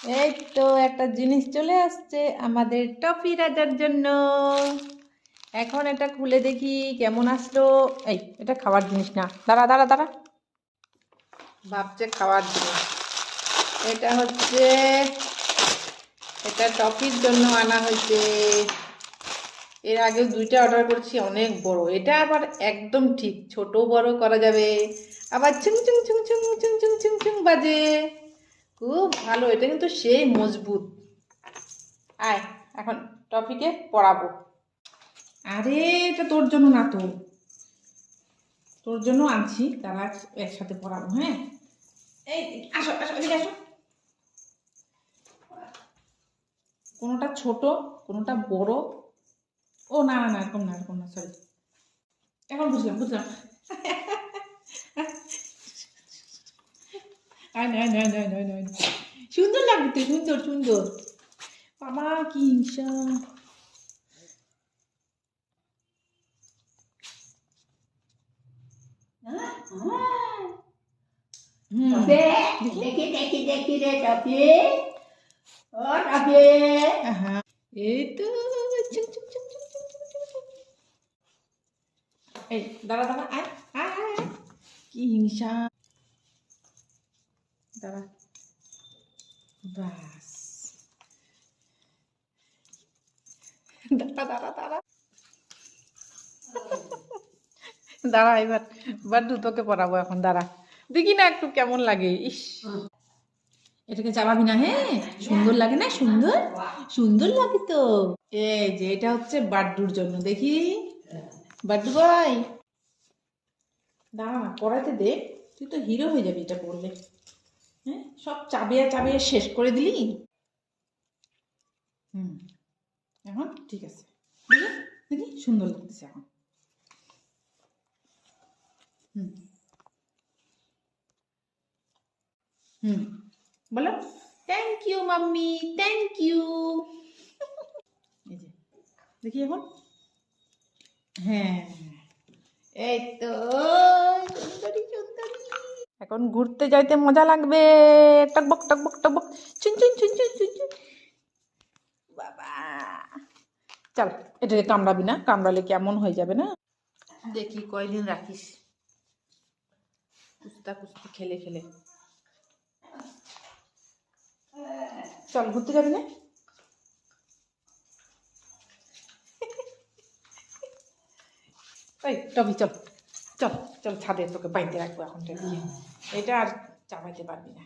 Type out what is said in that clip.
এই তো একটা জিনিস চলে আসছে আমাদের টপি রাজার জন্য। এখন এটা খুলে দেখি কেমন আসলো। এই এটা খাওয়ার জিনিস না, দাঁড়া দাঁড়া দাঁড়া, ভাবছে খাওয়ার জিনিস। এটা হচ্ছে, এটা টপির জন্য আনা হয়েছে। এর আগেও দুইটা অর্ডার করেছি, অনেক বড়। এটা আবার একদম ঠিক, ছোট বড় করা যাবে। আবার Sung Sung Sung Sung Sung Sung Sung Sung বাজে, খুব ভালো। এটা কিন্তু সেই মজবুত। আয় এখন টপিকে পড়াবো। আরে এটা তোর জন্য না, তো তোর জন্য আনছি, তারা একসাথে পড়াবো। হ্যাঁ, এই আসো আসো, এদিকে আসো। কোনোটা ছোট, কোনোটা বড়। ও না না না, এরকম না, এরকম না, সরি। এখন বুঝলাম বুঝলাম। আয় নয় নয় নয় নয় নয়, সুন্দর লাগবে, সুন্দর সুন্দর। বাবা কি হিংসা। দেখি দেখি দেখি রে টপি, ও টপি। এই তো চুপ চুপ চুপ চুপ চুপ চুপ চুপ চুপ। এই দাঁড়া দাঁড়া, আয় আয় আয় আয়। কি হিংসা। দাঁড়া, বাস। দাঁড়া দাঁড়া দাঁড়া দাঁড়া, এবার এবার তোকে পড়াবো এখন, দাঁড়া দেখি না একটু কেমন লাগে। ইস, এটাকে চাবাবি না? হ্যাঁ, সুন্দর লাগে না? সুন্দর সুন্দর লাগে তো। এই যে এটা হচ্ছে বাড্ডুর জন্য, দেখি বাড্ডু ভাই, দাঁড়া না, পড়াতে দে। তুই তো হিরো হয়ে যাবি এটা পড়লে। হ্যাঁ, সব চাবিয়ে চাবিয়ে শেষ করে দিলি। হুম, এখন ঠিক আছে, দেখি দেখি, সুন্দর লাগতেছে এখন। হুম হুম, বলো thank you mummy, thank you. এই যে দেখি এখন। হ্যাঁ, এই তো সুন্দরী সুন্দরী। এখন ঘুরতে যাইতে মজা লাগবে। টকবক টকবক টকবক, চুন চুন চুন চুন চুন চুন। বাবা, চল এটাকে কামড়াবি না, কামড়ালে কেমন হয়ে যাবে না। দেখি কয়দিন রাখিস কুস্তা কুস্তি খেলে খেলে। চল ঘুরতে যাবি না? এই টবি চল, চল চল ছাদে তোকে বাইতে রাখবো এখন। এটা আর চাপাইতে পারবি না।